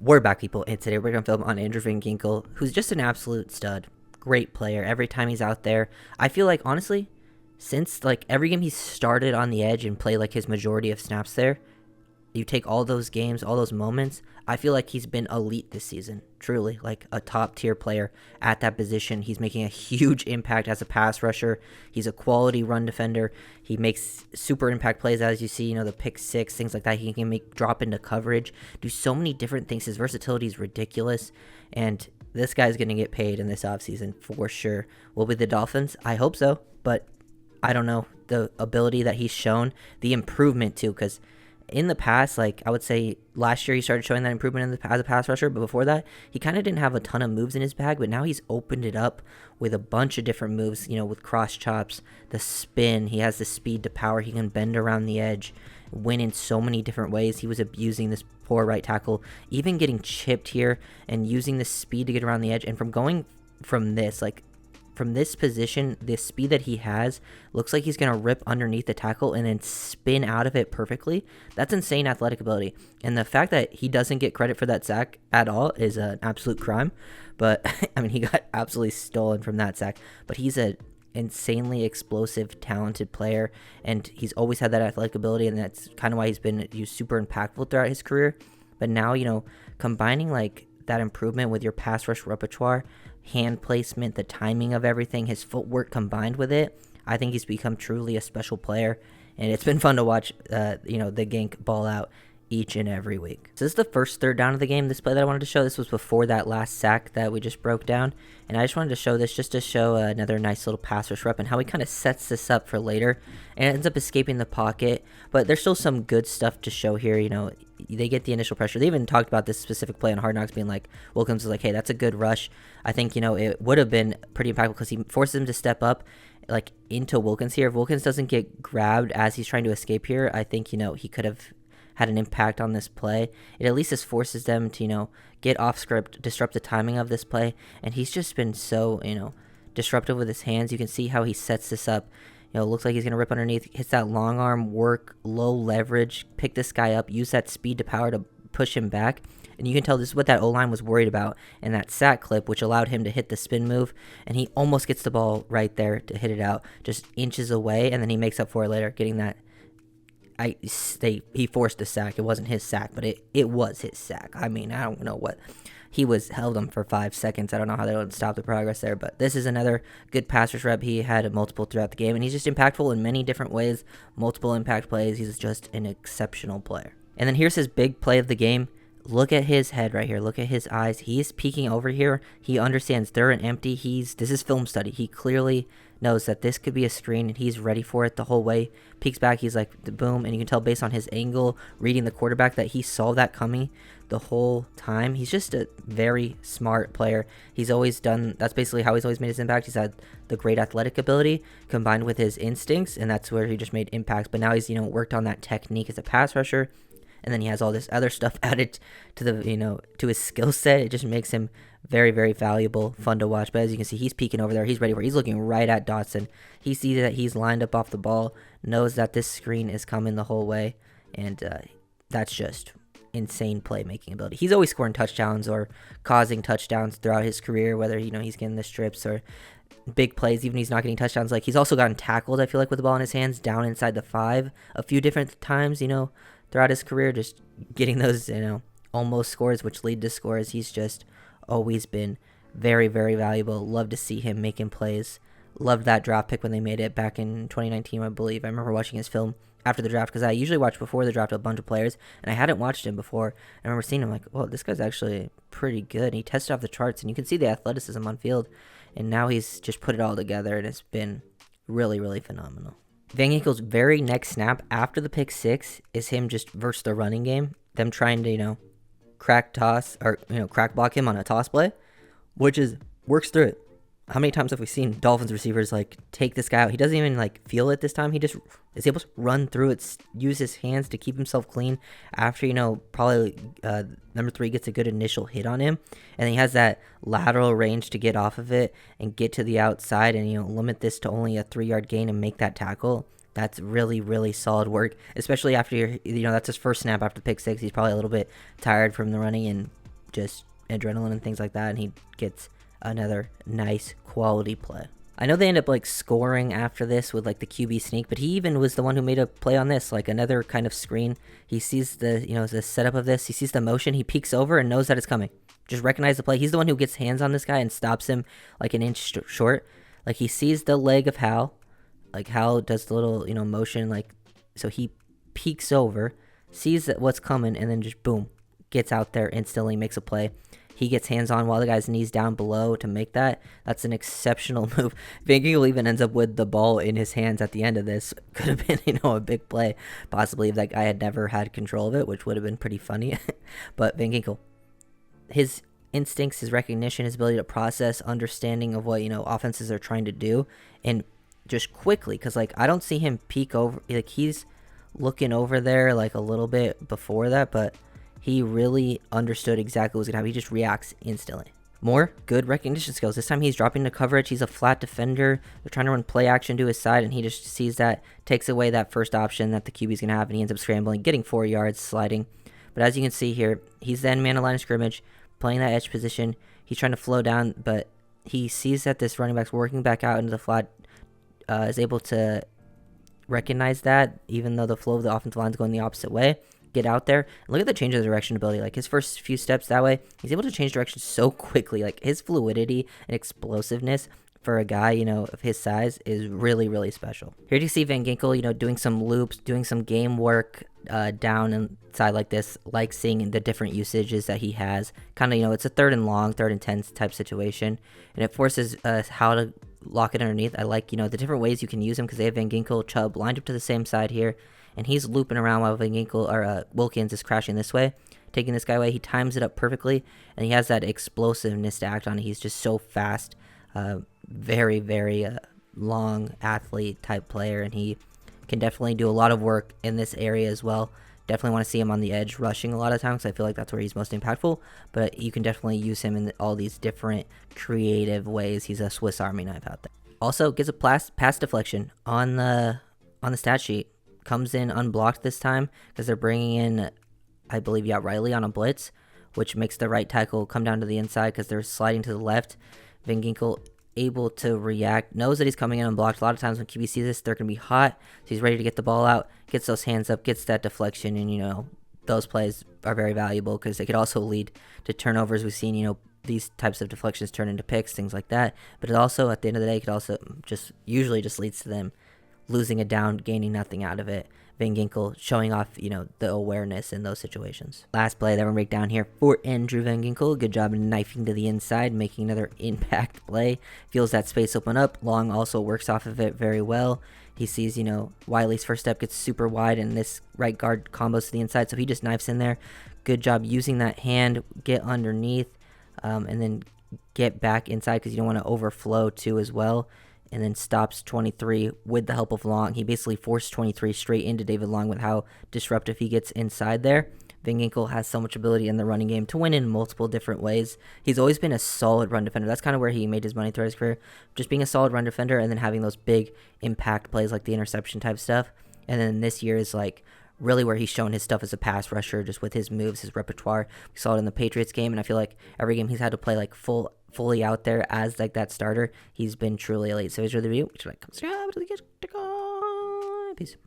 We're back, people, and today we're going to film on Andrew Van Ginkel, who's just an absolute stud. Great player. Every time he's out there, I feel like, honestly, since like every game he's started on the edge and played like his majority of snaps there, you take all those games, all those moments, I feel like he's been elite this season. Truly, like a top tier player at that position. He's making a huge impact as a pass rusher. He's a quality run defender. He makes super impact plays, as you see, the pick six, things like that. He can make drop into coverage, do so many different things. His versatility is ridiculous. And this guy's going to get paid in this offseason for sure. Will be the Dolphins? I hope so, but I don't know. The ability that he's shown, the improvement too, because in the past, like I would say last year he started showing that improvement as a pass rusher, but before that, he kind of didn't have a ton of moves in his bag, but now he's opened it up with a bunch of different moves, with cross chops, the spin, he has the speed to power, he can bend around the edge, win in so many different ways. He was abusing this poor right tackle, even getting chipped here and using the speed to get around the edge, and from going from this, like from this position, the speed that he has looks like he's going to rip underneath the tackle and then spin out of it perfectly. That's insane athletic ability. And the fact that he doesn't get credit for that sack at all is an absolute crime. But, I mean, he got absolutely stolen from that sack. But he's an insanely explosive, talented player. And he's always had that athletic ability. And that's kind of why he's been super impactful throughout his career. But now, combining like that improvement with your pass rush repertoire, hand placement, the timing of everything, his footwork combined with it, I think he's become truly a special player, and it's been fun to watch the Gink ball out each and every week. So this is the first third down of the game. This play that I wanted to show, this was before that last sack that we just broke down, and I just wanted to show this just to show another nice little pass rush rep and how he kind of sets this up for later, and it ends up escaping the pocket, but there's still some good stuff to show here. They get the initial pressure. They even talked about this specific play on Hard Knocks being like, Wilkins is like, hey, that's a good rush. I think, it would have been pretty impactful because he forces him to step up like into Wilkins here. If Wilkins doesn't get grabbed as he's trying to escape here, I think, he could have had an impact on this play. It at least just forces them to, get off script, disrupt the timing of this play. And he's just been so, disruptive with his hands. You can see how he sets this up. Looks like he's going to rip underneath, hits that long arm work, low leverage, pick this guy up, use that speed to power to push him back. And you can tell this is what that O-line was worried about in that sack clip, which allowed him to hit the spin move. And he almost gets the ball right there to hit it out, just inches away. And then he makes up for it later, getting that. He forced a sack. It wasn't his sack, but it was his sack. I mean, I don't know what. He held him for 5 seconds. I don't know how they would stop the progress there, but this is another good pass rush rep. He had multiple throughout the game, and he's just impactful in many different ways, multiple impact plays. He's just an exceptional player. And then here's his big play of the game. Look at his head right here. Look at his eyes. He's peeking over here. He understands they're an empty. This is film study. He clearly knows that this could be a screen, and he's ready for it the whole way. Peeks back. He's like, boom. And you can tell based on his angle, reading the quarterback, that he saw that coming the whole time. He's just a very smart player. He's always done, that's basically how he's always made his impact. He's had the great athletic ability combined with his instincts, and that's where he just made impacts. But now he's, worked on that technique as a pass rusher. And then he has all this other stuff added to the, to his skill set. It just makes him very, very valuable, fun to watch. But as you can see, he's peeking over there. He's ready for it. He's looking right at Dotson. He sees that he's lined up off the ball, knows that this screen is coming the whole way. And that's just insane playmaking ability. He's always scoring touchdowns or causing touchdowns throughout his career, whether, he's getting the strips or big plays, even he's not getting touchdowns. Like, he's also gotten tackled, I feel like, with the ball in his hands down inside the 5 a few different times, throughout his career, just getting those, almost scores, which lead to scores. He's just always been very, very valuable. Love to see him making plays. Loved that draft pick when they made it back in 2019, I believe. I remember watching his film after the draft, because I usually watch before the draft a bunch of players, and I hadn't watched him before. I remember seeing him like, oh, this guy's actually pretty good. And he tested off the charts, and you can see the athleticism on field. And now he's just put it all together, and it's been really, really phenomenal. Van Ginkel's very next snap after the pick six is him just versus the running game. Them trying to, crack block him on a toss play, which works through it. How many times have we seen Dolphins receivers take this guy out? He doesn't even feel it this time. He just is able to run through it, use his hands to keep himself clean after, probably number 3 gets a good initial hit on him. And then he has that lateral range to get off of it and get to the outside and, limit this to only a 3-yard gain and make that tackle. That's really, really solid work, especially after, that's his first snap after pick six. He's probably a little bit tired from the running, and just adrenaline and things like that, and he gets another nice quality play. I know they end up like scoring after this with like the QB sneak, but he even was the one who made a play on this, like another kind of screen. He sees the, the setup of this. He sees the motion. He peeks over and knows that it's coming. Just recognize the play. He's the one who gets hands on this guy and stops him like an inch short. Like he sees the leg of Hal. Like Hal does the little, motion, like, so he peeks over, sees that what's coming, and then just boom, gets out there instantly, makes a play. He gets hands on while the guy's knees down below to make that. That's an exceptional move. Van Ginkel even ends up with the ball in his hands at the end of this. Could have been, a big play, possibly if that guy had never had control of it, which would have been pretty funny. But Van Ginkel, his instincts, his recognition, his ability to process, understanding of what, offenses are trying to do, and just quickly, because, like, I don't see him peek over, like, he's looking over there, like, a little bit before that, but he really understood exactly what was going to happen. He just reacts instantly. More good recognition skills. This time he's dropping the coverage. He's a flat defender. They're trying to run play action to his side, and he just sees that, takes away that first option that the QB's going to have, and he ends up scrambling, getting 4 yards, sliding. But as you can see here, he's then man of line of scrimmage, playing that edge position. He's trying to flow down, but he sees that this running back's working back out into the flat, is able to recognize that, even though the flow of the offensive line is going the opposite way. Get out there and look at the change of direction ability. Like his first few steps that way, he's able to change direction so quickly. Like his fluidity and explosiveness for a guy, of his size is really, really special. Here you see Van Ginkel, doing some loops, doing some game work down inside like this, like seeing the different usages that he has. Kind of, it's a 3rd and long, 3rd and 10 type situation, and it forces how to lock it underneath. I like, the different ways you can use him because they have Van Ginkel, Chubb lined up to the same side here. And he's looping around while Van Ginkel, or Wilkins is crashing this way, taking this guy away. He times it up perfectly, and he has that explosiveness to act on. He's just so fast, very, very long athlete type player, and he can definitely do a lot of work in this area as well. Definitely want to see him on the edge rushing a lot of times. I feel like that's where he's most impactful, but you can definitely use him in all these different creative ways. He's a Swiss Army knife out there. Also, gets a pass deflection on the stat sheet. Comes in unblocked this time because they're bringing in, I believe, Riley on a blitz, which makes the right tackle come down to the inside because they're sliding to the left. Van Ginkel able to react, knows that he's coming in unblocked. A lot of times when QB sees this, they're going to be hot, so he's ready to get the ball out, gets those hands up, gets that deflection, and, those plays are very valuable because they could also lead to turnovers. We've seen, these types of deflections turn into picks, things like that, but it also, at the end of the day, could also usually leads to them losing a down, gaining nothing out of it. Van Ginkel showing off, the awareness in those situations. Last play that we're going to break down here for Andrew Van Ginkel. Good job in knifing to the inside, making another impact play. Feels that space open up. Long also works off of it very well. He sees, Wiley's first step gets super wide, and this right guard combos to the inside, so he just knifes in there. Good job using that hand, get underneath, and then get back inside because you don't want to overflow too as well. And then stops 23 with the help of Long. He basically forced 23 straight into David Long with how disruptive he gets inside there. Van Ginkel has so much ability in the running game to win in multiple different ways. He's always been a solid run defender. That's kind of where he made his money throughout his career. Just being a solid run defender and then having those big impact plays like the interception type stuff. And then this year is like really where he's shown his stuff as a pass rusher, just with his moves, his repertoire. We saw it in the Patriots game, and I feel like every game he's had to play like fully out there as like that starter, he's been truly elite. So here's the review. Peace.